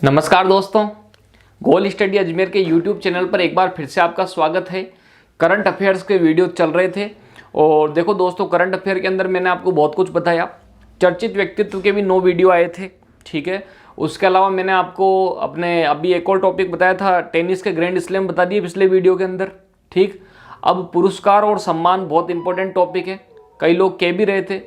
नमस्कार दोस्तों, गोल स्टडी अजमेर के यूट्यूब चैनल पर एक बार फिर से आपका स्वागत है। करंट अफेयर्स के वीडियो चल रहे थे और देखो दोस्तों, करंट अफेयर के अंदर मैंने आपको बहुत कुछ बताया। चर्चित व्यक्तित्व के भी 9 वीडियो आए थे, ठीक है। उसके अलावा मैंने आपको अपने अभी एक और टॉपिक बताया था, टेनिस के ग्रैंड स्लैम बता दिए पिछले वीडियो के अंदर, ठीक। अब पुरस्कार और सम्मान बहुत इंपॉर्टेंट टॉपिक है, कई लोग कह भी रहे थे,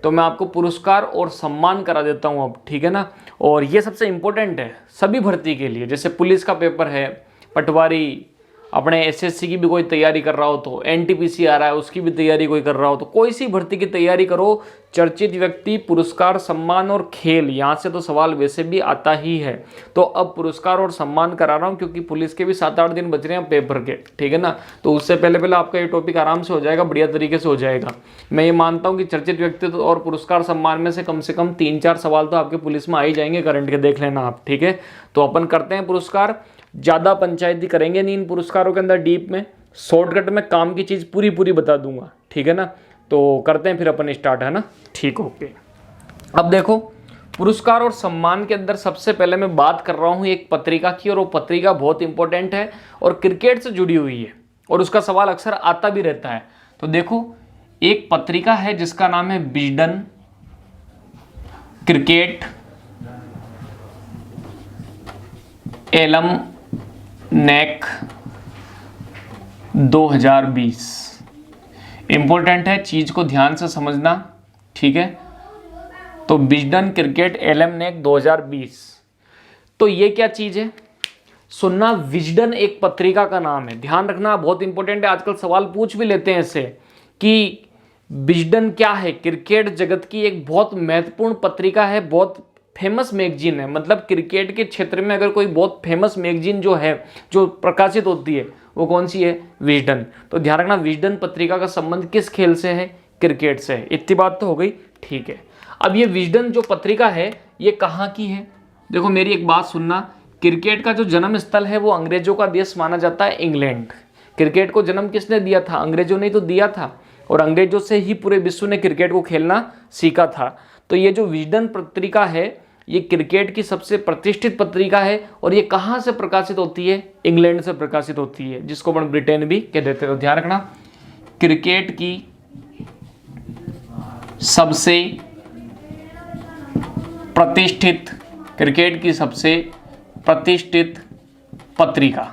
तो मैं आपको पुरस्कार और सम्मान करा देता हूं अब, ठीक है ना। और ये सबसे इम्पोर्टेंट है सभी भर्ती के लिए, जैसे पुलिस का पेपर है, पटवारी, अपने एसएससी की भी कोई तैयारी कर रहा हो तो, एनटीपीसी आ रहा है उसकी भी तैयारी कोई कर रहा हो तो, कोई सी भर्ती की तैयारी करो, चर्चित व्यक्ति, पुरस्कार, सम्मान और खेल, यहाँ से तो सवाल वैसे भी आता ही है। तो अब पुरस्कार और सम्मान करा रहा हूँ क्योंकि पुलिस के भी 7-8 दिन बच रहे हैं पेपर के, ठीक है ना। तो उससे पहले आपका ये टॉपिक आराम से हो जाएगा, बढ़िया तरीके से हो जाएगा। मैं ये मानता हूँ कि चर्चित व्यक्तित्व और पुरस्कार सम्मान में से कम 3-4 सवाल तो आपके पुलिस में आ ही जाएंगे करंट के, देख लेना आप, ठीक है। तो अपन करते हैं पुरस्कार, ज़्यादा पंचायती करेंगे नहीं इन पुरस्कारों के अंदर, डीप में, शॉर्टकट में काम की चीज़ पूरी बता दूंगा, ठीक है ना। तो करते हैं फिर अपन स्टार्ट, है ना, ठीक, ओके। अब देखो, पुरस्कार और सम्मान के अंदर सबसे पहले मैं बात कर रहा हूँ एक पत्रिका की, और वो पत्रिका बहुत इंपॉर्टेंट है और क्रिकेट से जुड़ी हुई है और उसका सवाल अक्सर आता भी रहता है। तो देखो, एक पत्रिका है जिसका नाम है विजडन क्रिकेट एलम नेक 2020। इंपॉर्टेंट है, चीज को ध्यान से समझना, ठीक है। तो विजडन क्रिकेट एलम नेक 2020, तो ये क्या चीज है सुनना। विजडन एक पत्रिका का नाम है, ध्यान रखना, बहुत इंपॉर्टेंट है। आजकल सवाल पूछ भी लेते हैं इससे कि विजडन क्या है। क्रिकेट जगत की एक बहुत महत्वपूर्ण पत्रिका है, बहुत फेमस मैगजीन है। मतलब क्रिकेट के क्षेत्र में अगर कोई बहुत फेमस मैगजीन जो है, जो प्रकाशित होती है, वो कौन सी है? विजडन। तो ध्यान रखना, विजडन पत्रिका का संबंध किस खेल से है? क्रिकेट से है। इतनी बात तो हो गई, ठीक है। अब ये विजडन जो पत्रिका है, ये कहाँ की है? देखो मेरी एक बात सुनना, क्रिकेट का जो जन्म स्थल है वो अंग्रेजों का देश माना जाता है, इंग्लैंड। क्रिकेट को जन्म किसने दिया था? अंग्रेजों ने तो दिया था, और अंग्रेजों से ही पूरे विश्व ने क्रिकेट को खेलना सीखा था। तो ये जो विजडन पत्रिका है, ये क्रिकेट की सबसे प्रतिष्ठित पत्रिका है, और ये कहाँ से प्रकाशित होती है? इंग्लैंड से प्रकाशित होती है, जिसको अपन ब्रिटेन भी कह देते हैं। तो ध्यान रखना, क्रिकेट की सबसे प्रतिष्ठित पत्रिका,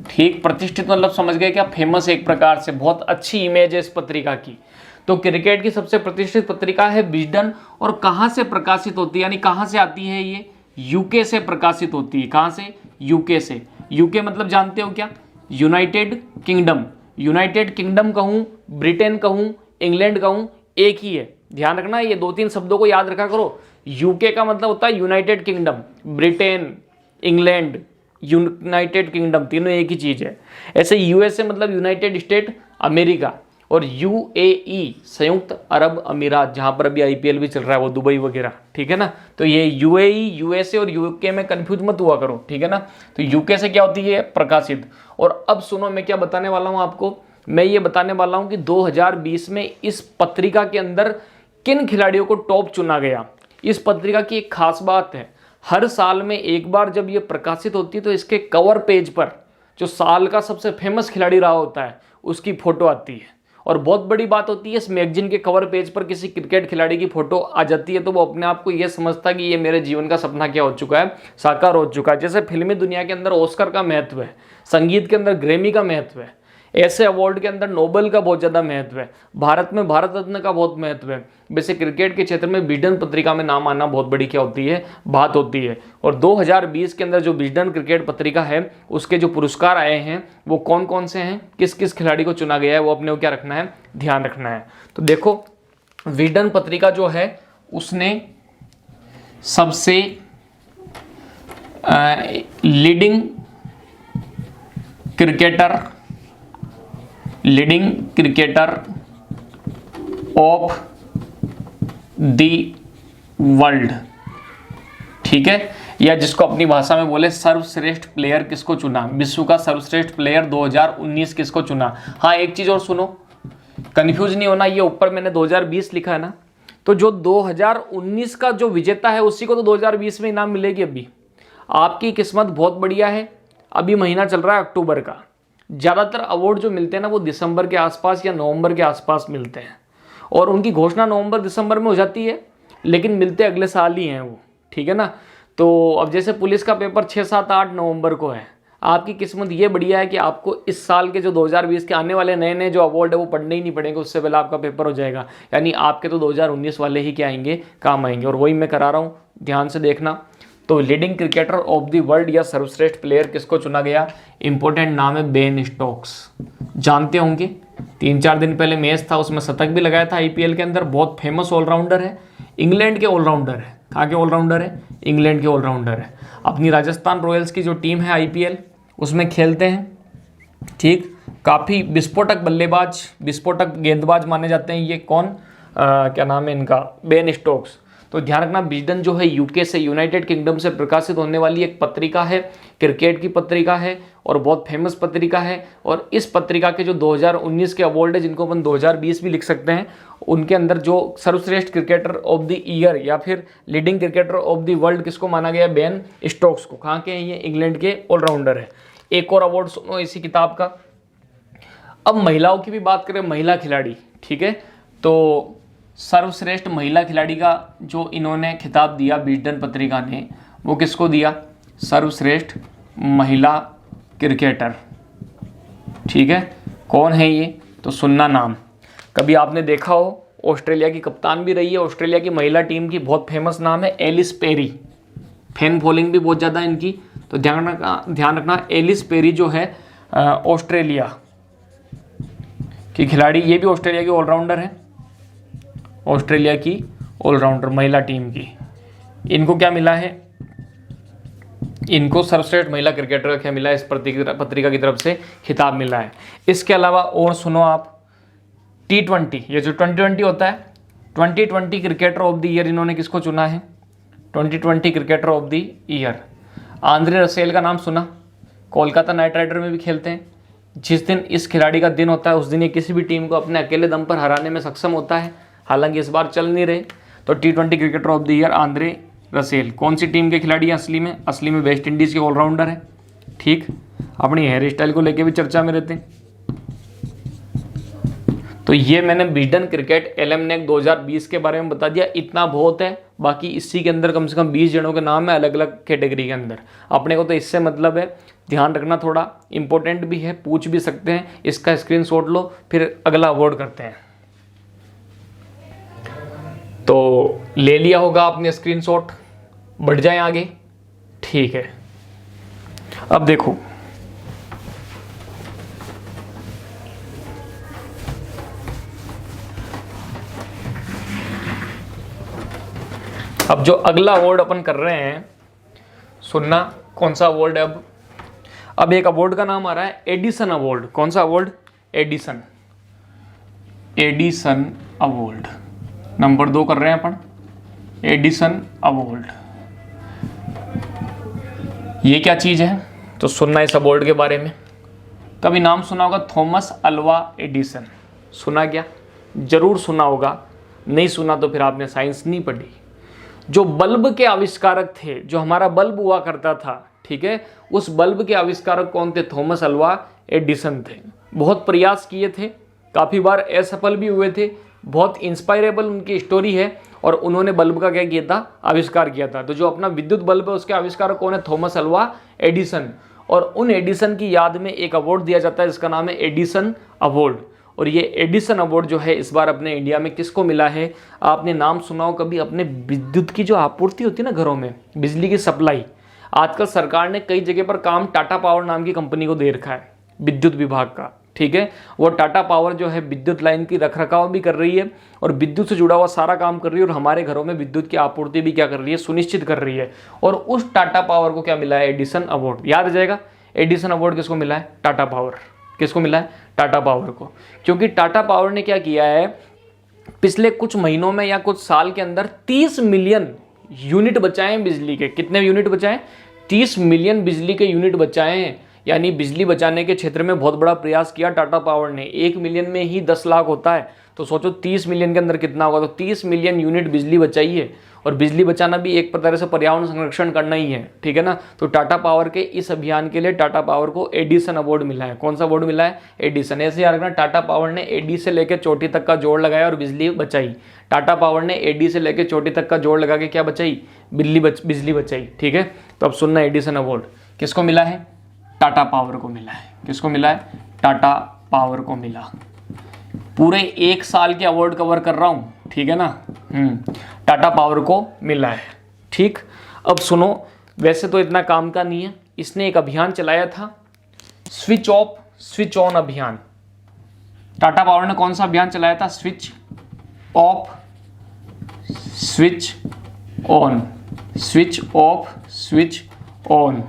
ठीक। प्रतिष्ठित मतलब समझ गए क्या? फेमस, एक प्रकार से बहुत अच्छी इमेज है इस पत्रिका की। तो क्रिकेट की सबसे प्रतिष्ठित पत्रिका है विजडन, और कहाँ से प्रकाशित होती है, यानी कहाँ से आती है ये? यूके से प्रकाशित होती है। कहाँ से? यूके से। यूके मतलब जानते हो क्या? United kingdom. यूनाइटेड किंगडम कहूँ, ब्रिटेन कहूँ, इंग्लैंड कहूँ, एक ही है। ध्यान रखना, ये 2-3 शब्दों को याद रखा करो। यूके का मतलब होता है United kingdom, Britain, England, United kingdom, तीनों एक ही चीज है। ऐसे यूएसए मतलब यूनाइटेड स्टेट अमेरिका, और यूएई संयुक्त अरब अमीरात, जहां पर अभी आईपीएल भी चल रहा है, वो दुबई वगैरह, ठीक है ना। तो ये यूएई, यूएसए और यूके में कंफ्यूज मत हुआ करो, ठीक है ना। तो यूके से क्या होती है? प्रकाशित। और अब सुनो, मैं क्या बताने वाला हूं आपको, मैं ये बताने वाला हूं कि 2020 में इस पत्रिका के अंदर किन खिलाड़ियों को टॉप चुना गया। इस पत्रिका की एक खास बात है, हर साल में एक बार जब ये प्रकाशित होती है तो इसके कवर पेज पर जो साल का सबसे फेमस खिलाड़ी रहा होता है उसकी फोटो आती है। और बहुत बड़ी बात होती है, इस मैगजीन के कवर पेज पर किसी क्रिकेट खिलाड़ी की फोटो आ जाती है तो वो अपने आप को ये समझता है कि ये मेरे जीवन का सपना क्या हो चुका है, साकार हो चुका है। जैसे फिल्मी दुनिया के अंदर ऑस्कर का महत्व है, संगीत के अंदर ग्रैमी का महत्व है, ऐसे अवार्ड के अंदर नोबेल का बहुत ज़्यादा महत्व है, भारत में भारत रत्न का बहुत महत्व है। वैसे क्रिकेट के क्षेत्र में विजडन पत्रिका में नाम आना बहुत बड़ी क्या होती है? बात होती है। और 2020 के अंदर जो विजडन क्रिकेट पत्रिका है, उसके जो पुरस्कार आए हैं वो कौन कौन से हैं, किस किस खिलाड़ी को चुना गया है, वो अपने को क्या रखना है? ध्यान रखना है। तो देखो, विजडन पत्रिका जो है उसने सबसे leading cricketer of the world, ठीक है, या जिसको अपनी भाषा में बोले सर्वश्रेष्ठ प्लेयर किसको चुना, विश्व का सर्वश्रेष्ठ प्लेयर 2019 किसको चुना। हाँ, एक चीज और सुनो, कंफ्यूज नहीं होना, ये ऊपर मैंने 2020 लिखा है ना, तो जो 2019 का जो विजेता है उसी को तो 2020 में इनाम मिलेगी। अभी आपकी किस्मत बहुत बढ़िया है। अभी महीना चल रहा है अक्टूबर का। ज़्यादातर अवार्ड जो मिलते हैं ना वो दिसंबर के आसपास या नवंबर के आसपास मिलते हैं, और उनकी घोषणा नवंबर दिसंबर में हो जाती है, लेकिन मिलते अगले साल ही हैं वो, ठीक है ना। तो अब जैसे पुलिस का पेपर 6, 7, 8 नवंबर को है, आपकी किस्मत ये बढ़िया है कि आपको इस साल के जो 2020 के आने वाले नए नए जो अवार्ड है वो पढ़ने ही नहीं पड़ेंगे, उससे पहले आपका पेपर हो जाएगा। यानी आपके तो 2019 वाले ही क्या आएंगे, काम आएंगे, और वही मैं करा रहा हूँ, ध्यान से देखना। तो leading cricketer of the world या सर्वश्रेष्ठ प्लेयर किसको चुना गया? इंपॉर्टेंट नाम है बेन स्टोक्स, जानते होंगे। 3-4 दिन पहले मैच था, उसमें शतक भी लगाया था आईपीएल के अंदर। बहुत फेमस ऑलराउंडर है, इंग्लैंड के ऑलराउंडर है। कहाँ के ऑलराउंडर है? इंग्लैंड के ऑलराउंडर है। अपनी राजस्थान रॉयल्स की जो टीम है आईपीएल, उसमें खेलते हैं, ठीक। काफ़ी विस्फोटक बल्लेबाज, विस्फोटक गेंदबाज माने जाते हैं ये। कौन क्या नाम है इनका? Ben Stokes. तो ध्यान रखना, विजडन जो है यूके से, यूनाइटेड किंगडम से प्रकाशित होने वाली एक पत्रिका है, क्रिकेट की पत्रिका है और बहुत फेमस पत्रिका है। और इस पत्रिका के जो 2019 के अवार्ड है, जिनको अपन 2020 भी लिख सकते हैं, उनके अंदर जो सर्वश्रेष्ठ क्रिकेटर ऑफ द ईयर या फिर leading cricketer of the world किसको माना गया? बेन स्टोक्स को। कहाँ के हैं ये? इंग्लैंड के ऑलराउंडर है। एक और अवार्ड सुनो इसी किताब का। अब महिलाओं की भी बात करें, महिला खिलाड़ी, ठीक है। तो सर्वश्रेष्ठ महिला खिलाड़ी का जो इन्होंने खिताब दिया विजडन पत्रिका ने, वो किसको दिया? सर्वश्रेष्ठ महिला क्रिकेटर, ठीक है। कौन है ये? तो सुनना नाम। कभी आपने देखा हो, ऑस्ट्रेलिया की कप्तान भी रही है ऑस्ट्रेलिया की महिला टीम की, बहुत फेमस नाम है एलिस पेरी। फैन फॉलोइंग भी बहुत ज़्यादा इनकी। तो ध्यान रखना एलिस पेरी जो है ऑस्ट्रेलिया की खिलाड़ी, ये भी ऑस्ट्रेलिया की ऑलराउंडर है, ऑस्ट्रेलिया की ऑलराउंडर महिला टीम की। इनको क्या मिला है? इनको सर्वश्रेष्ठ महिला क्रिकेटर का क्या मिला है? इस पत्रिका की तरफ से खिताब मिला है। इसके अलावा और सुनो आप, T20, ये जो 2020 होता है, 2020 क्रिकेटर ऑफ द ईयर इन्होंने किसको चुना है? 2020 cricketer of the year Andre Russell का नाम सुना? कोलकाता नाइट राइडर में भी खेलते हैं। जिस दिन इस खिलाड़ी का दिन होता है, उस दिन ये किसी भी टीम को अपने अकेले दम पर हराने में सक्षम होता है। हालांकि इस बार चल नहीं रहे। तो T20 cricketer of the year Andre Russell. कौन सी टीम के खिलाड़ी हैं असली में? असली में वेस्ट इंडीज़ के ऑलराउंडर है, ठीक। अपनी हेयर स्टाइल को लेके भी चर्चा में रहते हैं। तो ये मैंने विजडन क्रिकेट एलमनेक 2020 के बारे में बता दिया। इतना बहुत है, बाकी इसी के अंदर कम से कम 20 जनों के नाम है अलग अलग कैटेगरी के अंदर। अपने को तो इससे मतलब है, ध्यान रखना, थोड़ा इंपॉर्टेंट भी है, पूछ भी सकते हैं। इसका स्क्रीनशॉट लो, फिर अगला अवार्ड करते हैं। तो ले लिया होगा आपने स्क्रीनशॉट, बढ़ जाए आगे, ठीक है। अब देखो, अब जो अगला अवार्ड अपन कर रहे हैं, सुनना कौन सा अवार्ड है। अब एक अवार्ड का नाम आ रहा है एडिसन अवार्ड। कौन सा award? Edison, Edison award. Number 2 कर रहे हैं अपन, एडिसन अवार्ड। ये क्या चीज है? तो सुनना इस अवार्ड के बारे में। कभी नाम सुना होगा थॉमस अल्वा एडिसन? सुना क्या? जरूर सुना होगा, नहीं सुना तो फिर आपने साइंस नहीं पढ़ी। जो बल्ब के आविष्कारक थे, जो हमारा बल्ब हुआ करता था, ठीक है, उस बल्ब के आविष्कारक कौन थे? थॉमस अल्वा एडिसन थे। बहुत प्रयास किए थे, काफ़ी बार असफल भी हुए थे। बहुत इंस्पायरेबल उनकी स्टोरी है, और उन्होंने बल्ब का क्या किया था? आविष्कार किया था। तो जो अपना विद्युत बल्ब है उसके आविष्कारक कौन है? Thomas Alva Edison. और उन एडिसन की याद में एक अवार्ड दिया जाता है, जिसका नाम है एडिसन अवार्ड। और ये एडिसन अवार्ड जो है इस बार अपने इंडिया में किसको मिला है? आपने नाम सुना हो कभी? अपने विद्युत की जो आपूर्ति होती है ना घरों में, बिजली की सप्लाई, आजकल सरकार ने कई जगह पर काम टाटा पावर नाम की कंपनी को दे रखा है, विद्युत विभाग का, ठीक है। वो टाटा पावर जो है विद्युत लाइन की रखरखाव भी कर रही है और विद्युत से जुड़ा हुआ सारा काम कर रही है, और हमारे घरों में विद्युत की आपूर्ति भी क्या कर रही है? सुनिश्चित कर रही है। और उस टाटा पावर को क्या मिला है? Edison award. याद आ जाएगा, एडिसन अवार्ड किसको मिला है? टाटा पावर। किसको मिला है? टाटा पावर को। क्योंकि टाटा पावर ने क्या किया है, पिछले कुछ महीनों में या कुछ साल के अंदर 30 मिलियन यूनिट बचाए हैं बिजली के। कितने यूनिट बचाए? 30 मिलियन बिजली के यूनिट बचाए हैं। यानी बिजली बचाने के क्षेत्र में बहुत बड़ा प्रयास किया टाटा पावर ने। 1 मिलियन में ही 10 लाख होता है, तो सोचो 30 मिलियन के अंदर कितना होगा, तो 30 मिलियन यूनिट बिजली बचाई है। और बिजली बचाना भी एक प्रकार से पर्यावरण संरक्षण करना ही है, ठीक है ना। तो टाटा पावर के इस अभियान के लिए टाटा पावर को एडिसन अवार्ड मिला है। कौन सा अवार्ड मिला है? एडिसन। ऐसे याद रखना, टाटा पावर ने एडी से लेकर चोटी तक का जोड़ लगाया और बिजली बचाई। टाटा पावर ने एडी से लेकर चोटी तक का जोड़ लगा के क्या बचाई? बिजली बचाई, ठीक है। तो अब सुनना, एडिसन अवार्ड किसको मिला है? टाटा पावर को मिला है। किसको मिला है? टाटा पावर को मिला। पूरे 1 साल के अवार्ड कवर कर रहा हूँ, ठीक है ना। टाटा पावर को मिला है, ठीक। अब सुनो, वैसे तो इतना काम का नहीं है, इसने एक अभियान चलाया था, स्विच ऑफ स्विच ऑन अभियान। टाटा पावर ने कौन सा अभियान चलाया था? Switch off switch on, switch off switch on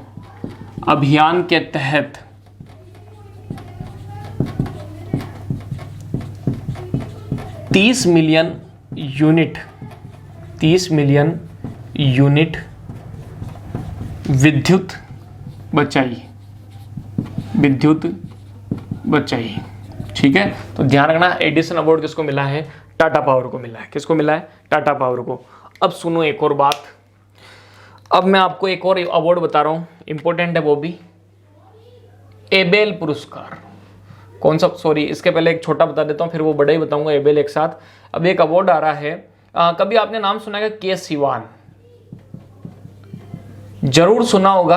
अभियान के तहत 30 मिलियन यूनिट विद्युत बचाई, ठीक है। तो ध्यान रखना, एडिसन अवार्ड किसको मिला है? टाटा पावर को मिला है। किसको मिला है? टाटा पावर को। अब सुनो एक और बात, अब मैं आपको एक और अवार्ड बता रहा हूं, इंपॉर्टेंट है वो भी, एबेल पुरस्कार। कौन सा? सॉरी, इसके पहले एक छोटा बता देता हूं, फिर वो बड़ा ही बताऊंगा, एबेल एक साथ। अब एक अवार्ड आ रहा है, कभी आपने नाम सुना है के सिवान? जरूर सुना होगा।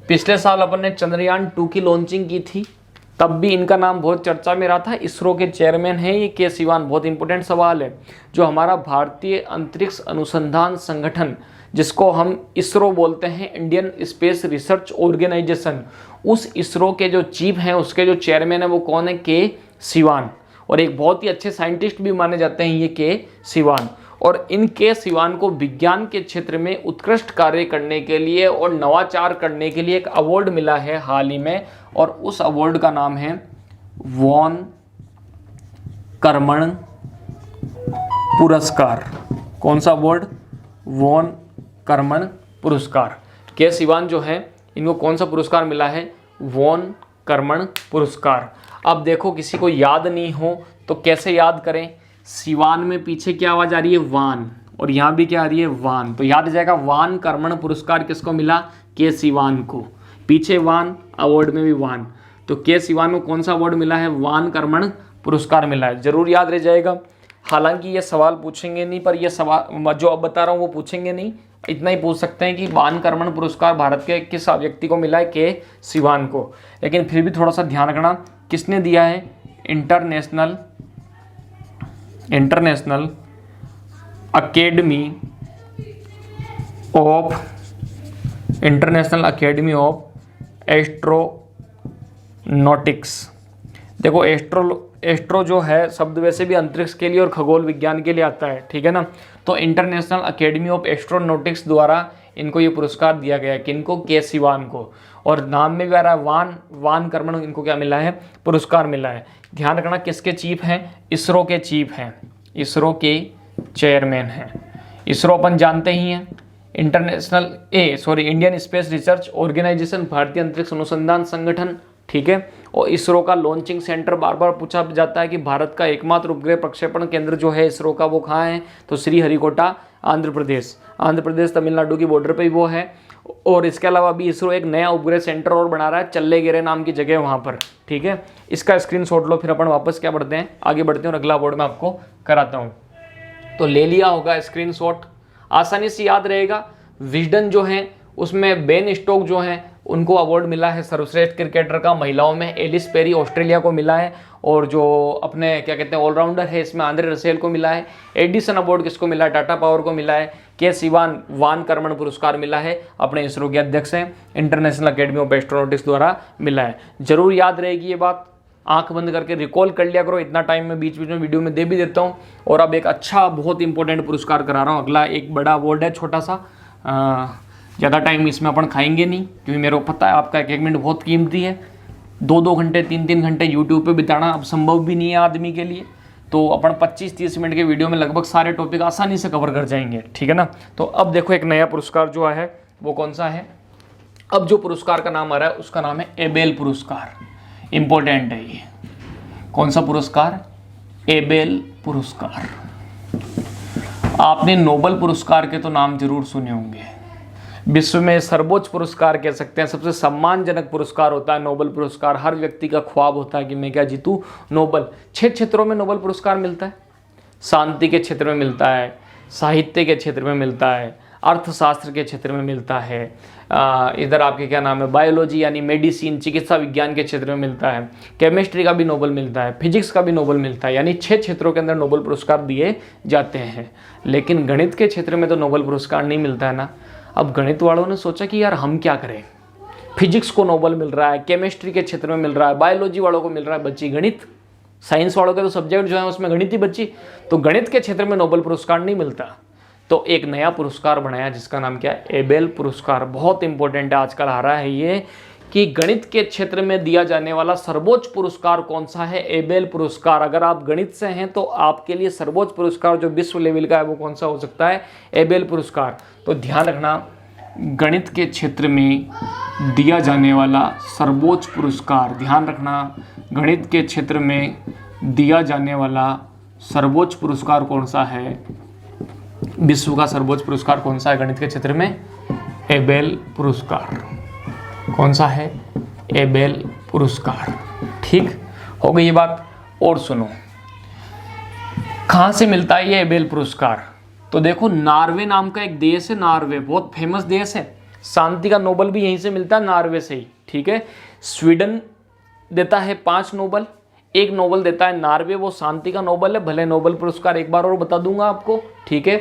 पिछले साल अपन ने चंद्रयान 2 की लॉन्चिंग की थी, तब भी इनका नाम बहुत चर्चा में रहा था। इसरो के चेयरमैन है ये के सिवान। बहुत इंपॉर्टेंट सवाल है। जो हमारा भारतीय अंतरिक्ष अनुसंधान संगठन, जिसको हम इसरो बोलते हैं, इंडियन स्पेस रिसर्च ऑर्गेनाइजेशन, उस इसरो के जो चीफ हैं, उसके जो चेयरमैन है वो कौन है? के सिवान। और एक बहुत ही अच्छे साइंटिस्ट भी माने जाते हैं ये के सिवान। और इन के सिवान को विज्ञान के क्षेत्र में उत्कृष्ट कार्य करने के लिए और नवाचार करने के लिए एक अवार्ड मिला है हाल ही में, और उस अवार्ड का नाम है वॉन कर्मण पुरस्कार। कौन सा अवार्ड? वॉन कर्मण पुरस्कार। के सिवान जो है, इनको कौन सा पुरस्कार मिला है? वॉन कर्मण पुरस्कार। अब देखो, किसी को याद नहीं हो तो कैसे याद करें? सिवान में पीछे क्या आवाज आ रही है? वान, और यहां भी क्या आ रही है? वान। तो याद आ जाएगा, वान कर्मण पुरस्कार किसको मिला? के सिवान को। पीछे वान, अवार्ड में भी वान। तो के सिवान को कौन सा अवार्ड मिला है? वान कर्मण पुरस्कार मिला है। जरूर याद रह जाएगा। हालांकि ये सवाल पूछेंगे नहीं, पर ये सवाल जो अब बता रहा हूँ वो पूछेंगे नहीं। इतना ही पूछ सकते हैं कि वान कर्मण पुरस्कार भारत के किस व्यक्ति को मिला है? के सिवान को। लेकिन फिर भी थोड़ा सा ध्यान रखना, किसने दिया है? International academy of astronautics. देखो, एस्ट्रो जो है शब्द वैसे भी अंतरिक्ष के लिए और खगोल विज्ञान के लिए आता है, ठीक है ना। तो इंटरनेशनल अकेडमी ऑफ एस्ट्रोनॉटिक्स द्वारा इनको ये पुरस्कार दिया गया है। किनको? के सिवान को। और नाम में भी आ रहा है वान कर्मण, इनको क्या मिला है? पुरस्कार मिला है। ध्यान रखना, किसके चीफ हैं? इसरो के चीफ हैं, इसरो के चेयरमैन हैं। इसरो अपन जानते ही हैं, इंडियन स्पेस रिसर्च ऑर्गेनाइजेशन, भारतीय अंतरिक्ष अनुसंधान संगठन, ठीक है। और इसरो का लॉन्चिंग सेंटर बार बार पूछा जाता है कि भारत का एकमात्र उपग्रह प्रक्षेपण केंद्र जो है इसरो का, वो कहाँ है? तो श्रीहरिकोटा, आंध्र प्रदेश तमिलनाडु की बॉर्डर पे ही वो है। और इसके अलावा भी इसरो एक नया उपग्रह सेंटर और बना रहा है, चल्लेगिरे नाम की जगह वहाँ पर, ठीक है। इसका स्क्रीनशॉट लो, फिर अपन वापस क्या बढ़ते हैं, आगे बढ़ते हैं और अगला अवार्ड मैं आपको कराता हूँ। तो ले लिया होगा स्क्रीनशॉट, आसानी से याद रहेगा। विजडन जो है उसमें बेन स्टोक जो हैं उनको अवार्ड मिला है सर्वश्रेष्ठ क्रिकेटर का। महिलाओं में एलिस पेरी ऑस्ट्रेलिया को मिला है। और जो अपने क्या कहते हैं ऑलराउंडर है, इसमें आंद्रे रसेल को मिला है। एडिसन अवार्ड किसको मिला है? टाटा पावर को मिला है। के सिवान वान कर्मण पुरस्कार मिला है, अपने इसरो के अध्यक्ष हैं, इंटरनेशनल अकेडमी ऑफ एस्ट्रोनॉटिक्स द्वारा मिला है। जरूर याद रहेगी ये बात, आंख बंद करके रिकॉल कर लिया करो। इतना टाइम मैं बीच बीच में वीडियो में दे भी देता हूँ। और अब एक अच्छा बहुत इंपॉर्टेंट पुरस्कार करा रहा हूँ। अगला एक बड़ा अवार्ड है, छोटा सा, ज़्यादा टाइम इसमें अपन खाएंगे नहीं, क्योंकि मेरे को पता है आपका एक मिनट बहुत कीमती है। 2-2 घंटे 3-3 घंटे यूट्यूब पे बिताना अब संभव भी नहीं है आदमी के लिए। तो अपन 25-30 मिनट के वीडियो में लगभग सारे टॉपिक आसानी से कवर कर जाएंगे, ठीक है ना। तो अब देखो, एक नया पुरस्कार जो है वो कौन सा है? अब जो पुरस्कार का नाम आ रहा है उसका नाम है एबेल पुरस्कार। इंपॉर्टेंट है ये। कौन सा पुरस्कार? एबेल पुरस्कार। आपने नोबेल पुरस्कार के तो नाम जरूर सुने होंगे। विश्व में सर्वोच्च पुरस्कार कह सकते हैं, सबसे सम्मानजनक पुरस्कार होता है नोबेल पुरस्कार। हर व्यक्ति का ख्वाब होता है कि मैं क्या जीतूं, नोबेल। 6 क्षेत्रों में नोबेल पुरस्कार मिलता है। शांति के क्षेत्र में मिलता है, साहित्य के क्षेत्र में मिलता है, अर्थशास्त्र के क्षेत्र में मिलता है, इधर आपके क्या नाम है, बायोलॉजी यानी मेडिसिन, चिकित्सा विज्ञान के क्षेत्र में मिलता है, केमिस्ट्री का भी नोबेल मिलता है, फिजिक्स का भी नोबेल मिलता है। यानी 6 क्षेत्रों के अंदर नोबेल पुरस्कार दिए जाते हैं। लेकिन गणित के क्षेत्र में तो नोबेल पुरस्कार नहीं मिलता है ना। अब गणित वालों ने सोचा कि यार हम क्या करें, फिजिक्स को नोबेल मिल रहा है, केमिस्ट्री के क्षेत्र में मिल रहा है, बायोलॉजी वालों को मिल रहा है, बच्ची गणित। साइंस वालों के तो सब्जेक्ट जो है उसमें गणित ही बच्ची, तो गणित के क्षेत्र में नोबेल पुरस्कार नहीं मिलता। तो एक नया पुरस्कार बनाया जिसका नाम क्या है, एबेल पुरस्कार। बहुत इंपॉर्टेंट है, आजकल आ रहा है ये कि गणित के क्षेत्र में दिया जाने वाला सर्वोच्च पुरस्कार कौन सा है, एबेल पुरस्कार। अगर आप गणित से हैं तो आपके लिए सर्वोच्च पुरस्कार जो विश्व लेवल का है वो कौन सा हो सकता है, एबेल पुरस्कार। तो ध्यान रखना, गणित के क्षेत्र में दिया जाने वाला सर्वोच्च पुरस्कार, ध्यान रखना, गणित के क्षेत्र में दिया जाने वाला सर्वोच्च पुरस्कार कौन सा है, विश्व का सर्वोच्च पुरस्कार कौन सा है गणित के क्षेत्र में, एबेल पुरस्कार। कौन सा है, एबेल पुरस्कार। ठीक हो गई ये बात। और सुनो, कहाँ से मिलता है ये एबेल पुरस्कार? तो देखो, नार्वे नाम का एक देश है, नार्वे बहुत फेमस देश है। शांति का नोबेल भी यहीं से मिलता है, नार्वे से ही। ठीक है, स्वीडन देता है 5 नोबेल, 1 नोबेल देता है नार्वे, वो शांति का नोबेल है। भले नोबेल पुरस्कार एक बार और बता दूंगा आपको। ठीक है,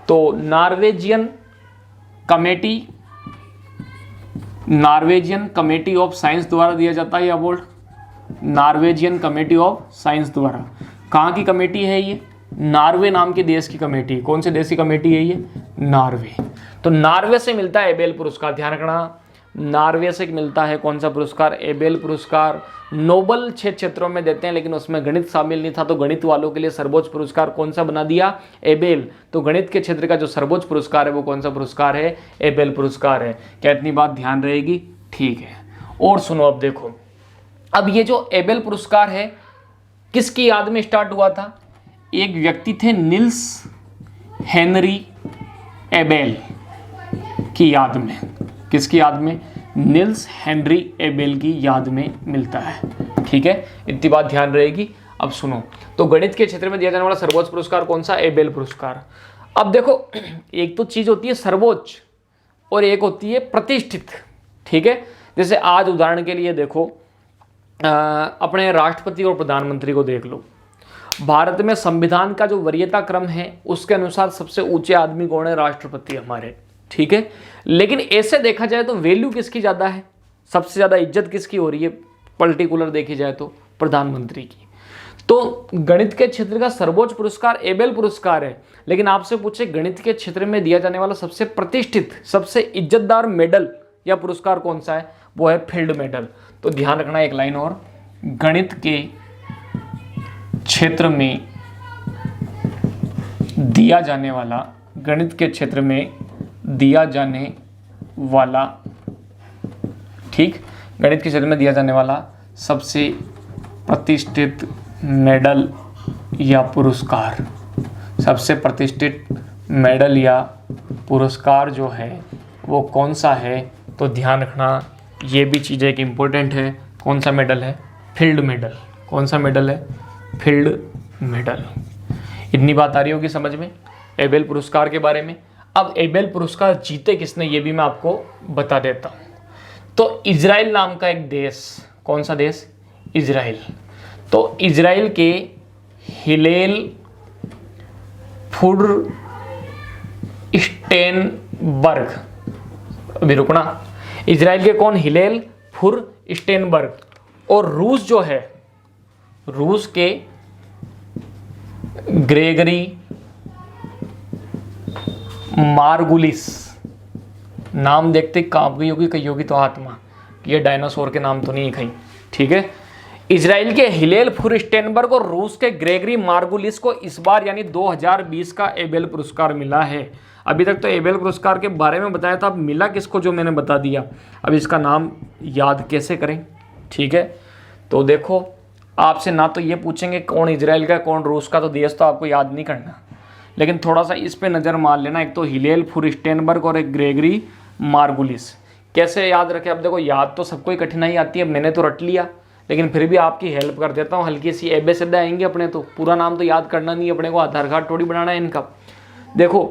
तो नॉर्वेजियन कमेटी ऑफ साइंस द्वारा दिया जाता है ये award, Norwegian committee of science द्वारा। कहाँ की कमेटी है ये? नॉर्वे नाम के देश की कमेटी। कौन से देश की कमेटी है ये? नॉर्वे। तो नॉर्वे से मिलता है एबेल पुरस्कार। ध्यान रखना, नॉर्वे से मिलता है कौन सा पुरस्कार, एबेल पुरस्कार। नोबेल 6 क्षेत्रों में देते हैं, लेकिन उसमें गणित शामिल नहीं था, तो गणित वालों के लिए सर्वोच्च पुरस्कार कौन सा बना दिया, एबेल। तो गणित के क्षेत्र का जो सर्वोच्च पुरस्कार है वो कौन सा पुरस्कार है, एबेल पुरस्कार है। क्या इतनी बात ध्यान रहेगी? ठीक है। और सुनो, अब देखो, अब ये जो एबेल पुरस्कार है किसकी याद में स्टार्ट हुआ था? एक व्यक्ति थे, निल्स हेनरी एबेल की याद में। किसकी याद में? निल्स हेनरी एबेल की याद में मिलता है। ठीक है, इतनी बात ध्यान रहेगी। अब सुनो, तो गणित के क्षेत्र में दिया जाने वाला सर्वोच्च पुरस्कार कौन सा, एबेल पुरस्कार। अब देखो, एक तो चीज होती है सर्वोच्च और एक होती है प्रतिष्ठित। ठीक है, जैसे आज उदाहरण के लिए देखो, अपने राष्ट्रपति और प्रधानमंत्री को देख लो। भारत में संविधान का जो वरीयता क्रम है उसके अनुसार सबसे ऊंचे आदमी कौन है, राष्ट्रपति हमारे। ठीक है, लेकिन ऐसे देखा जाए तो वैल्यू किसकी ज़्यादा है, सबसे ज़्यादा इज्जत किसकी हो रही है, पर्टिकुलर देखी जाए तो प्रधानमंत्री की। तो गणित के क्षेत्र का सर्वोच्च पुरस्कार एबेल पुरस्कार है, लेकिन आपसे पूछे गणित के क्षेत्र में दिया जाने वाला सबसे प्रतिष्ठित, सबसे इज्जतदार मेडल या पुरस्कार कौन सा है, वो है फील्ड मेडल। तो ध्यान रखना, एक लाइन और, गणित के क्षेत्र में दिया जाने वाला, गणित के क्षेत्र में दिया जाने वाला, ठीक, गणित के क्षेत्र में दिया जाने वाला सबसे प्रतिष्ठित मेडल या पुरस्कार, सबसे प्रतिष्ठित मेडल या पुरस्कार जो है वो कौन सा है? तो ध्यान रखना, ये भी चीज़ एक इम्पोर्टेंट है। कौन सा मेडल है? Field medal. कौन सा मेडल है? Field medal. इतनी बात आ रही होगी समझ में एबेल पुरस्कार के बारे में। अब एबेल पुरस्कार जीते किसने ये भी मैं आपको बता देता हूँ। तो इजराइल नाम का एक देश, कौन सा देश? इजराइल। तो इजराइल के हिलेल फुरस्टेनबर्ग, अभी रुकना, इजराइल के कौन? Hillel Furstenberg. और रूस जो है, रूस के ग्रेगरी मार्गुलिस, नाम देखते कांप गई होगी कही होगी तो आत्मा, ये डायनासोर के नाम तो नहीं कहीं। ठीक है, इजराइल के हिलेल फुरस्टेनबर्ग और रूस के ग्रेगरी मार्गुलिस को इस बार यानी 2020 का एबेल पुरस्कार मिला है। अभी तक तो एबेल पुरस्कार के बारे में बताया था, अब मिला किसको जो मैंने बता दिया। अब इसका नाम याद कैसे करें, ठीक है। तो देखो, आपसे ना तो ये पूछेंगे कौन इजराइल का कौन रूस का, तो देश तो आपको याद नहीं करना, लेकिन थोड़ा सा इस पे नज़र मार लेना। एक तो हिलेल फुरस्टेनबर्ग और एक ग्रेगरी मार्गुलिस। कैसे याद रखें, अब देखो याद तो सबको ही कठिनाई आती है, मैंने तो रट लिया, लेकिन फिर भी आपकी हेल्प कर देता हूँ। हल्की सी एबेसिड आएंगे अपने, तो पूरा नाम तो याद करना नहीं है अपने को, आधार कार्ड थोड़ी बनाना है इनका। देखो,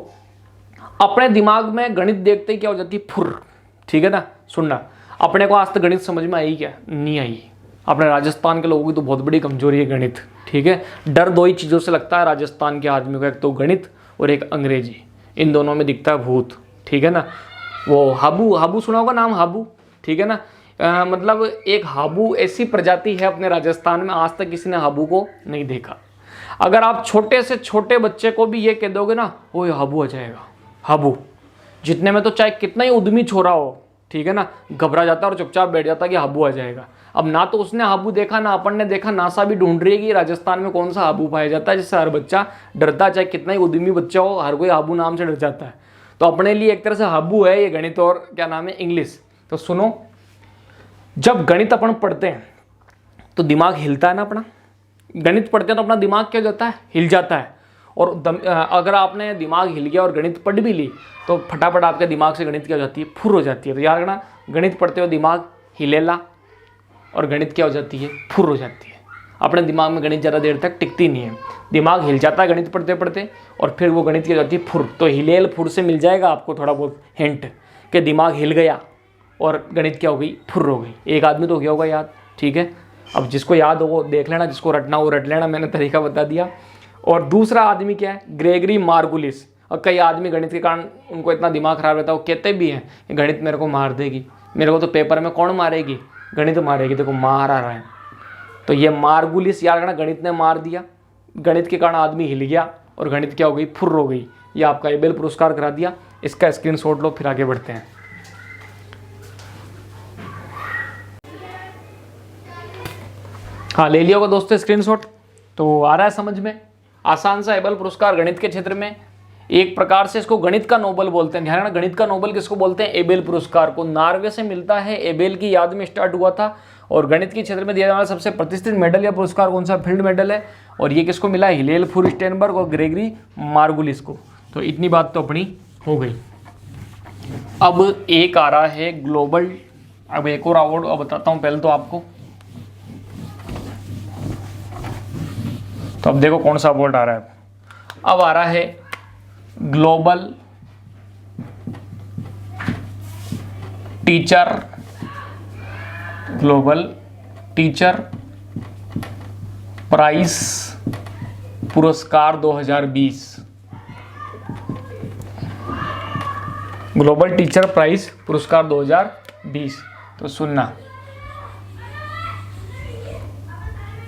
अपने दिमाग में गणित देखते ही क्या हो जाती है, फुर, ठीक है ना। सुनना, अपने को आज तक गणित समझ में आई क्या, नहीं आई। अपने राजस्थान के लोगों की तो बहुत बड़ी कमजोरी है गणित, ठीक है। डर दो ही चीज़ों से लगता है राजस्थान के आदमी को, एक तो गणित और एक अंग्रेजी, इन दोनों में दिखता है भूत, ठीक है ना। वो हाबू, हाबू सुना होगा नाम, हाबू, ठीक है ना। मतलब एक हाबू ऐसी प्रजाति है अपने राजस्थान में, आज तक किसी ने हाबू को नहीं देखा। अगर आप छोटे से छोटे बच्चे को भी ये कह दोगे ना, वो हाबू आ जाएगा, हाबू, जितने में तो चाहे कितना ही उद्यमी छोरा हो, ठीक है ना, घबरा जाता है और चुपचाप बैठ जाता है कि हाबू आ जाएगा। अब ना तो उसने हाबू देखा ना अपन ने देखा, नासा भी ढूंढ रही है कि राजस्थान में कौन सा हाबू पाया जाता है जिससे हर बच्चा डरता, चाहे कितना ही उद्यमी बच्चा हो, हर कोई हाबू नाम से डर जाता है। तो अपने लिए एक तरह से हाबू है ये गणित और क्या नाम है, इंग्लिश। तो सुनो, जब गणित अपन पढ़ते हैं तो दिमाग हिलता है ना अपना, गणित पढ़ते हैं तो अपना दिमाग क्या जाता है, हिल जाता है। और अगर आपने दिमाग हिल गया और गणित पढ़ भी ली तो फटाफट आपके दिमाग से गणित क्या हो जाती है, फुर हो जाती है। तो याद रखना, गणित पढ़ते हुए दिमाग हिलेला और गणित क्या हो जाती है, फुर हो जाती है। अपने दिमाग में गणित ज़्यादा देर तक टिकती नहीं है, दिमाग हिल जाता है गणित पढ़ते पढ़ते और फिर वो गणित क्या हो जाती है, फुर। तो हिलेल फुर से मिल जाएगा आपको थोड़ा बहुत हिंट कि दिमाग हिल गया और गणित क्या हो गई, फुर हो गई। एक आदमी तो गया होगा याद, ठीक है। अब जिसको याद हो वो देख लेना, जिसको रटना वो रट लेना, मैंने तरीका बता दिया। और दूसरा आदमी क्या है, ग्रेगरी मार्गुलिस। और कई आदमी गणित के कारण उनको इतना दिमाग खराब रहता है, वो कहते भी हैं कि गणित मेरे को मार देगी, मेरे को तो पेपर में कौन मारेगी, गणित मारेगी, देखो मार आ रहा है। तो ये मार्गुलिस याद रखना, गणित ने मार दिया, गणित के कारण आदमी हिल गया और गणित क्या हो गई, फुर हो गई। ये आपका एबेल पुरस्कार करा दिया, इसका स्क्रीनशॉट लो, फिर आगे बढ़ते हैं। हाँ, ले लिया होगा दोस्तों स्क्रीनशॉट, तो आ रहा है समझ में। आसान सा एबेल पुरस्कार गणित के क्षेत्र में, एक प्रकार से इसको गणित का नोबेल बोलते हैं। ध्यान रखना, गणित का नोबेल किसको बोलते हैं, एबेल पुरस्कार को। नॉर्वे से मिलता है, एबेल की याद में स्टार्ट हुआ था। और गणित के क्षेत्र में दिया जाने वाला सबसे प्रतिष्ठित मेडल या पुरस्कार कौन सा, फील्ड मेडल है। और ये किसको मिला, हिलेल फुरस्टेनबर्ग और ग्रेगरी मार्गुलिस को। तो इतनी बात तो अपनी हो गई। अब एक आ रहा है ग्लोबल, अब एक और अवार्ड बताता हूँ पहले तो आपको। तो अब देखो कौन सा अवार्ड आ रहा है। अब आ रहा है ग्लोबल टीचर प्राइज पुरस्कार 2020। ग्लोबल टीचर प्राइज पुरस्कार 2020। तो सुनना,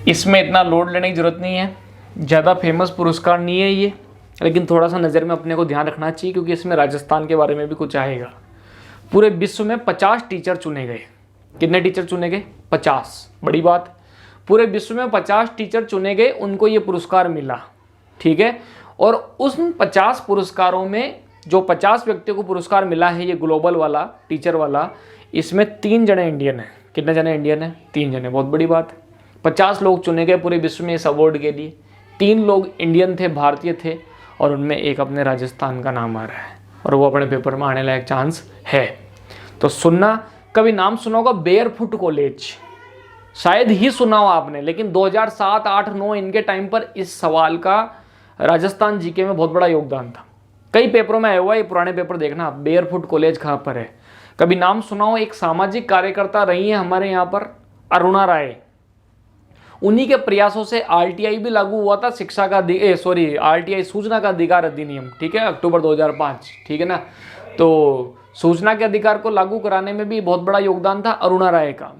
इसमें इतना लोड लेने की जरूरत नहीं है, ज़्यादा फेमस पुरस्कार नहीं है ये, लेकिन थोड़ा सा नज़र में अपने को ध्यान रखना चाहिए क्योंकि इसमें राजस्थान के बारे में भी कुछ आएगा। पूरे विश्व में 50 टीचर चुने गए। कितने टीचर चुने गए, 50। बड़ी बात, पूरे विश्व में 50 टीचर चुने गए, उनको ये पुरस्कार मिला, ठीक है। और उन 50 पुरस्कारों में जो 50 व्यक्तियों को पुरस्कार मिला है, ये ग्लोबल वाला टीचर वाला, इसमें 3 जने इंडियन हैं। कितने जने इंडियन हैं, 3 जने। बहुत बड़ी बात, 50 लोग चुने गए पूरे विश्व में इस अवार्ड के लिए। 3 लोग इंडियन थे, भारतीय थे, और उनमें एक अपने राजस्थान का नाम आ रहा है और वो अपने पेपर में आने लायक चांस है। तो सुनना, कभी नाम सुना होगा बेयरफुट कॉलेज, शायद ही सुना हो आपने, लेकिन 2007, 8, 9 इनके टाइम पर इस सवाल का राजस्थान जीके में बहुत बड़ा योगदान था। कई पेपरों में आया हुआ, ये पुराने पेपर देखना, बेयरफुट कॉलेज कहाँ पर है। कभी नाम सुना हो, एक सामाजिक कार्यकर्ता रही है हमारे यहाँ पर, अरुणा राय। उन्हीं के प्रयासों से आरटीआई भी लागू हुआ था, शिक्षा का आरटीआई सूचना का अधिकार अधिनियम, ठीक है, अक्टूबर 2005, ठीक है ना। तो सूचना के अधिकार को लागू कराने में भी बहुत बड़ा योगदान था अरुणा राय का।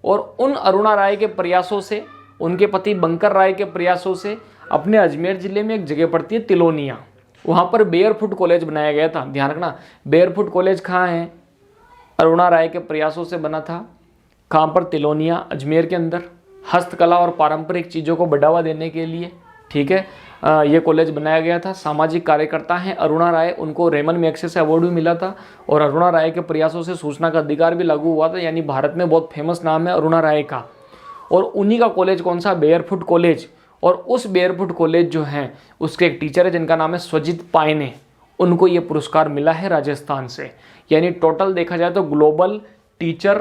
और उन अरुणा राय के प्रयासों से, उनके पति बंकर राय के प्रयासों से, अपने अजमेर जिले में एक जगह पड़ती है तिलोनिया, वहाँ पर बेयरफुट कॉलेज बनाया गया था। ध्यान रखना, बेयरफुट कॉलेज कहाँ है, अरुणा राय के प्रयासों से बना था। कहाँ पर, तिलोनिया, अजमेर के अंदर। हस्तकला और पारंपरिक चीज़ों को बढ़ावा देने के लिए, ठीक है। ये कॉलेज बनाया गया था। सामाजिक कार्यकर्ता हैं अरुणा राय, उनको रेमन मैग्सेसे अवार्ड भी मिला था और अरुणा राय के प्रयासों से सूचना का अधिकार भी लागू हुआ था, यानी भारत में बहुत फेमस नाम है अरुणा राय का। और उन्हीं का कॉलेज कौन सा, बेयरफुट कॉलेज। और उस बेयरफुट कॉलेज जो है उसके एक टीचर है जिनका नाम है स्वजित पायने, उनको ये पुरस्कार मिला है राजस्थान से। यानी टोटल देखा जाए तो ग्लोबल टीचर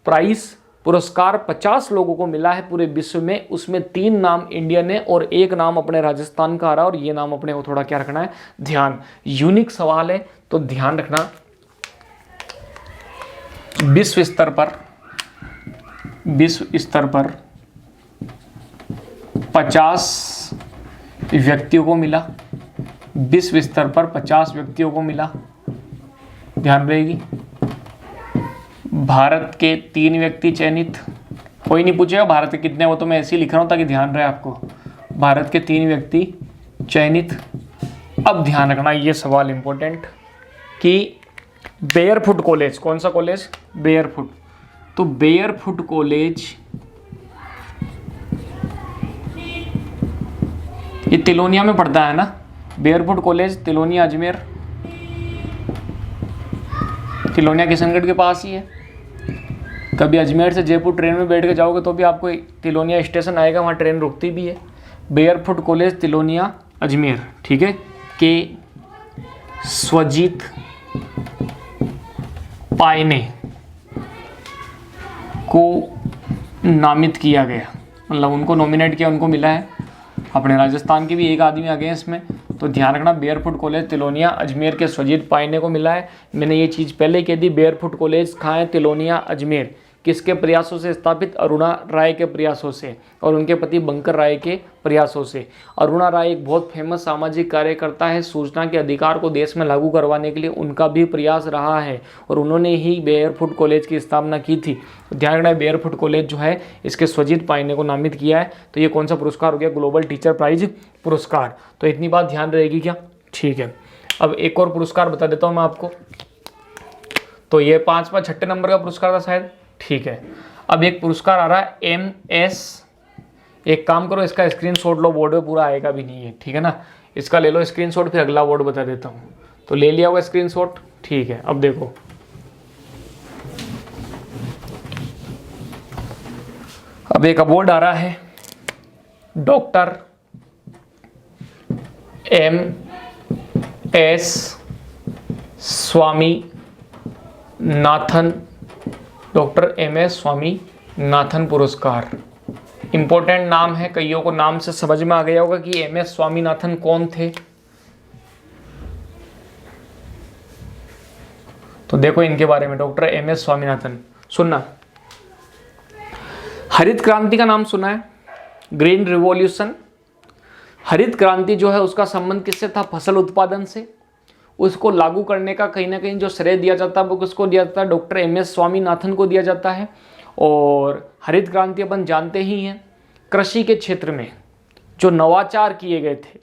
प्राइज पुरस्कार 50 लोगों को मिला है पूरे विश्व में, उसमें 3 नाम इंडियन है और 1 नाम अपने राजस्थान का आ रहा है। और ये नाम अपने को थोड़ा क्या रखना है, ध्यान, यूनिक सवाल है तो ध्यान रखना। विश्व स्तर पर 50 व्यक्तियों को मिला, विश्व स्तर पर 50 व्यक्तियों को मिला, ध्यान रहेगी। भारत के 3 व्यक्ति चयनित, कोई नहीं पूछेगा भारत के कितने, वो तो मैं ऐसे ही लिख रहा हूं ताकि ध्यान रहे आपको। भारत के 3 व्यक्ति चयनित। अब ध्यान रखना ये सवाल इंपॉर्टेंट कि बेयरफुट कॉलेज, कौन सा कॉलेज, बेयरफुट, तो बेयरफुट कॉलेज ये तिलोनिया में पड़ता है ना, बेयरफुट कॉलेज तिलोनिया अजमेर, तिलोनिया किशनगढ़ के पास ही है। कभी अजमेर से जयपुर ट्रेन में बैठ के जाओगे तो भी आपको तिलोनिया स्टेशन आएगा, वहाँ ट्रेन रुकती भी है। बेयरफुट कॉलेज तिलोनिया अजमेर, ठीक है, के स्वजित पायने को नामित किया गया, मतलब उनको नॉमिनेट किया, उनको मिला है। अपने राजस्थान के भी एक आदमी आ गए हैं इसमें, तो ध्यान रखना बेयरफुट कॉलेज तिलोनिया अजमेर के स्वजित पायने को मिला है। मैंने ये चीज़ पहले ही कह दी, बेयरफुट कॉलेज कहाँ है, तिलोनिया अजमेर। किसके प्रयासों से स्थापित, अरुणा राय के प्रयासों से और उनके पति बंकर राय के प्रयासों से। अरुणा राय एक बहुत फेमस सामाजिक कार्यकर्ता है, सूचना के अधिकार को देश में लागू करवाने के लिए उनका भी प्रयास रहा है और उन्होंने ही बेयरफुट कॉलेज की स्थापना की थी। ध्यान रखना बेयरफुट कॉलेज जो है इसके स्वजित पायने को नामित किया है। तो ये कौन सा पुरस्कार हो गया, ग्लोबल टीचर प्राइज पुरस्कार। तो इतनी बात ध्यान रहेगी क्या, ठीक है। अब एक और पुरस्कार बता देता हूँ मैं आपको, तो ये 5वां 6 नंबर का पुरस्कार था शायद, ठीक है। अब एक पुरस्कार आ रहा है MS, एक काम करो इसका स्क्रीनशॉट लो, बोर्ड में पूरा आएगा भी नहीं है, ठीक है ना, इसका ले लो स्क्रीनशॉट, फिर अगला वर्ड बता देता हूँ। तो ले लिया होगा स्क्रीनशॉट, ठीक है। अब देखो अब एक अवार्ड आ रहा है doctor MS Swaminathan, doctor MS Swaminathan पुरस्कार। इंपॉर्टेंट नाम है, कईयों को नाम से समझ में आ गया होगा कि MS स्वामीनाथन कौन थे। तो देखो इनके बारे में, डॉक्टर MS स्वामीनाथन, सुनना, हरित क्रांति का नाम सुना है, ग्रीन रिवॉल्यूशन। हरित क्रांति जो है उसका संबंध किससे था, फसल उत्पादन से। उसको लागू करने का कहीं ना कहीं जो श्रेय दिया जाता है वो किसको दिया जाता है, डॉक्टर MS स्वामीनाथन को दिया जाता है। और हरित क्रांति अपन जानते ही हैं, कृषि के क्षेत्र में जो नवाचार किए गए थे,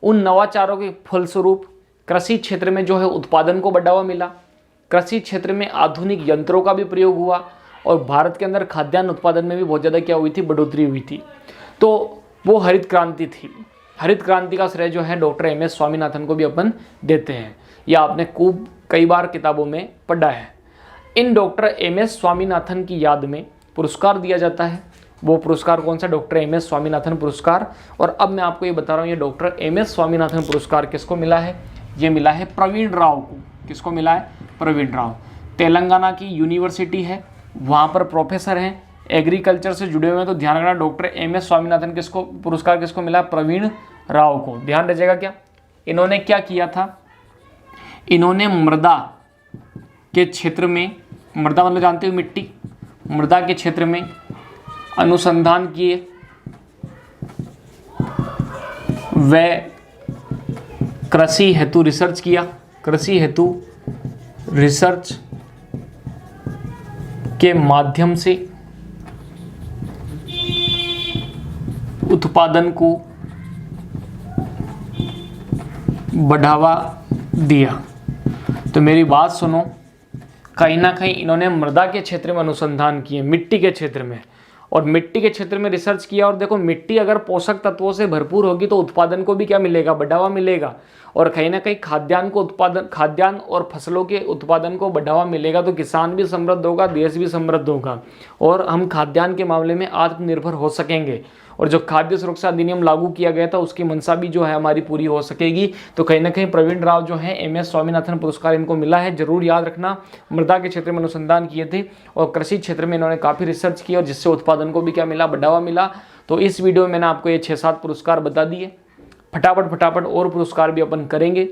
उन नवाचारों के फलस्वरूप कृषि क्षेत्र में जो है उत्पादन को बढ़ावा मिला, कृषि क्षेत्र में आधुनिक यंत्रों का भी प्रयोग हुआ और भारत के अंदर खाद्यान्न उत्पादन में भी बहुत ज़्यादा क्या हुई थी, बढ़ोतरी हुई थी। तो वो हरित क्रांति थी। हरित क्रांति का श्रेय जो है डॉक्टर MS स्वामीनाथन को भी अपन देते हैं, या आपने खूब कई बार किताबों में पढ़ा है। इन डॉक्टर MS स्वामीनाथन की याद में पुरस्कार दिया जाता है। वो पुरस्कार कौन सा, डॉक्टर MS स्वामीनाथन पुरस्कार। और अब मैं आपको ये बता रहा हूँ, ये डॉक्टर MS स्वामीनाथन पुरस्कार किसको मिला है, ये मिला है प्रवीण राव को। किसको मिला है, प्रवीण राव। तेलंगाना की यूनिवर्सिटी है, वहाँ पर प्रोफेसर हैं, एग्रीकल्चर से जुड़े हुए हैं। तो ध्यान रखना डॉक्टर MS स्वामीनाथन किसको पुरस्कार किसको मिला, प्रवीण राव को। ध्यान रखिएगा क्या, इन्होंने क्या किया था, इन्होंने मृदा के क्षेत्र में, मृदा मतलब जानते हो मिट्टी, मृदा के क्षेत्र में अनुसंधान किए, व कृषि हेतु रिसर्च किया, कृषि हेतु रिसर्च के माध्यम से उत्पादन को बढ़ावा दिया। तो मेरी बात सुनो, कहीं ना कहीं इन्होंने मृदा के क्षेत्र में अनुसंधान किए, मिट्टी के क्षेत्र में, और मिट्टी के क्षेत्र में रिसर्च किया और देखो मिट्टी अगर पोषक तत्वों से भरपूर होगी तो उत्पादन को भी क्या मिलेगा, बढ़ावा मिलेगा। और कहीं ना कहीं खाद्यान्न और फसलों के उत्पादन को बढ़ावा मिलेगा तो किसान भी समृद्ध होगा, देश भी समृद्ध होगा और हम खाद्यान्न के मामले में आत्मनिर्भर हो सकेंगे। और जो खाद्य सुरक्षा अधिनियम लागू किया गया था उसकी मंशा भी जो है हमारी पूरी हो सकेगी। तो कहीं ना कहीं प्रवीण राव जो है MS स्वामीनाथन पुरस्कार इनको मिला है। जरूर याद रखना, मृदा के क्षेत्र में अनुसंधान किए थे और कृषि क्षेत्र में इन्होंने काफ़ी रिसर्च की और जिससे उत्पादन को भी क्या मिला, बढ़ावा मिला। तो इस वीडियो में मैंने आपको ये 6-7 पुरस्कार बता दिए। फटाफट और पुरस्कार भी अपन करेंगे।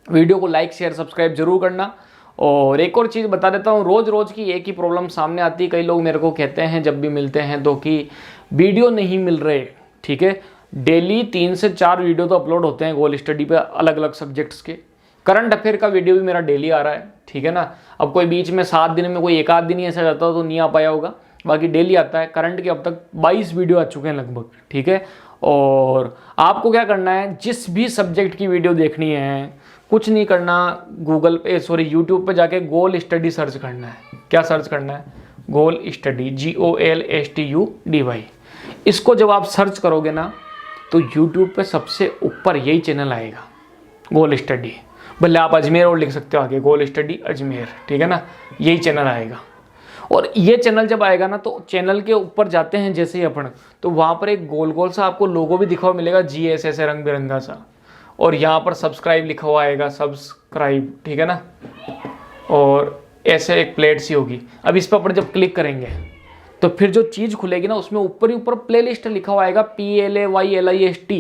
वीडियो को लाइक शेयर सब्सक्राइब जरूर करना। और एक और चीज़ बता देता हूँ, रोज़ की एक ही प्रॉब्लम सामने आती है। कई लोग मेरे को कहते हैं जब भी मिलते हैं तो कि वीडियो नहीं मिल रहे। ठीक है, डेली 3 से 4 वीडियो तो अपलोड होते हैं गोल स्टडी पे, अलग अलग सब्जेक्ट्स के। करंट अफेयर का वीडियो भी मेरा डेली आ रहा है। ठीक है ना, अब कोई बीच में 7 दिन में कोई 1 आध दिन ही ऐसा जाता तो नहीं आ पाया होगा, बाकी डेली आता है। करंट के अब तक 22 वीडियो आ चुके हैं लगभग। ठीक है, और आपको क्या करना है, जिस भी सब्जेक्ट की वीडियो देखनी है कुछ नहीं करना, यूट्यूब पे जाके गोल स्टडी सर्च करना है। क्या सर्च करना है, गोल स्टडी, GOLSTUDY। इसको जब आप सर्च करोगे ना तो यूट्यूब पे सबसे ऊपर यही चैनल आएगा, गोल स्टडी। भले आप अजमेर और लिख सकते हो आगे, गोल स्टडी अजमेर। ठीक है ना, यही चैनल आएगा। और ये चैनल जब आएगा ना तो चैनल के ऊपर जाते हैं जैसे ही अपन, तो वहाँ पर एक गोल गोल सा आपको लोगो भी दिखा हुआ मिलेगा, GS ऐसे रंग बिरंगा सा। और यहाँ पर सब्सक्राइब लिखा हुआ आएगा, सब्सक्राइब। ठीक है ना, और ऐसे एक प्लेट सी होगी। अब इस पर अपन जब क्लिक करेंगे तो फिर जो चीज़ खुलेगी ना उसमें ऊपर ही ऊपर प्लेलिस्ट लिखा हुआ आएगा, PLAYLIST।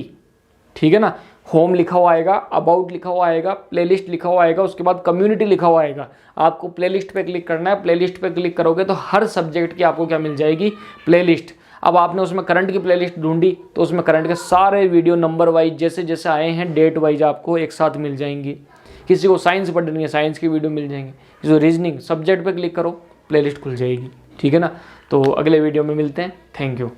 ठीक है ना, होम लिखा हुआ आएगा, अबाउट लिखा हुआ आएगा, प्लेलिस्ट लिखा हुआ आएगा, उसके बाद कम्युनिटी लिखा हुआ आएगा। आपको प्लेलिस्ट पे क्लिक करना है। प्लेलिस्ट पे क्लिक करोगे तो हर सब्जेक्ट की आपको क्या मिल जाएगी, प्लेलिस्ट। अब आपने उसमें करंट की प्लेलिस्ट ढूंढी तो उसमें करंट के सारे वीडियो नंबर वाइज जैसे जैसे आए हैं डेट वाइज आपको एक साथ मिल जाएंगी। किसी को साइंस पढ़नी है, साइंस की वीडियो मिल जाएंगी। किसी को रीजनिंग, सब्जेक्ट पे क्लिक करो, प्लेलिस्ट खुल जाएगी। ठीक है ना, तो अगले वीडियो में मिलते हैं। Thank you.